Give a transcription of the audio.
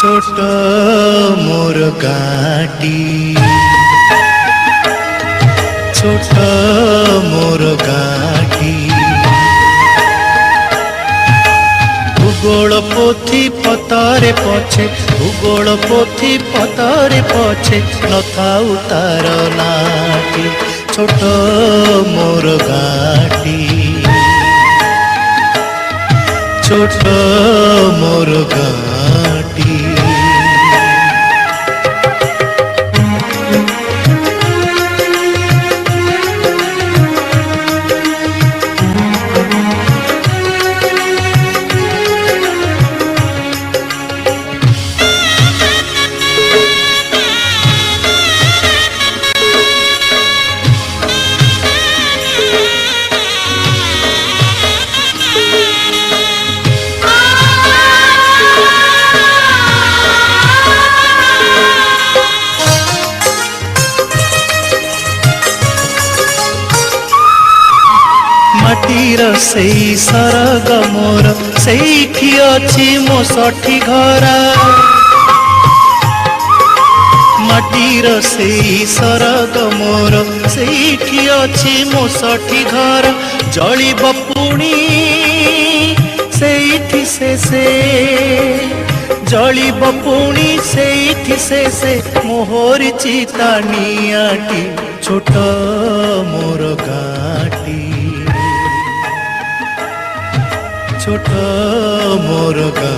छोट मोर गाटी छोट मोर गाटी भूगोल पोथी पतरे पछे भूगोल पोथी पतरे पछे नथाउ तार नाटी छोट मोर गाटी छोट मोर गाटी माटीर सेई सरग मोर सेठी अछि मो सठी घरा माटीर सेई सरग मोर सेठी अछि मो सठी घर जलिब पुणी सेठी से जलिब पुणी सेठी से मोहर चिता नियाटी छोट मोर गाटी छोट मोर गाटी।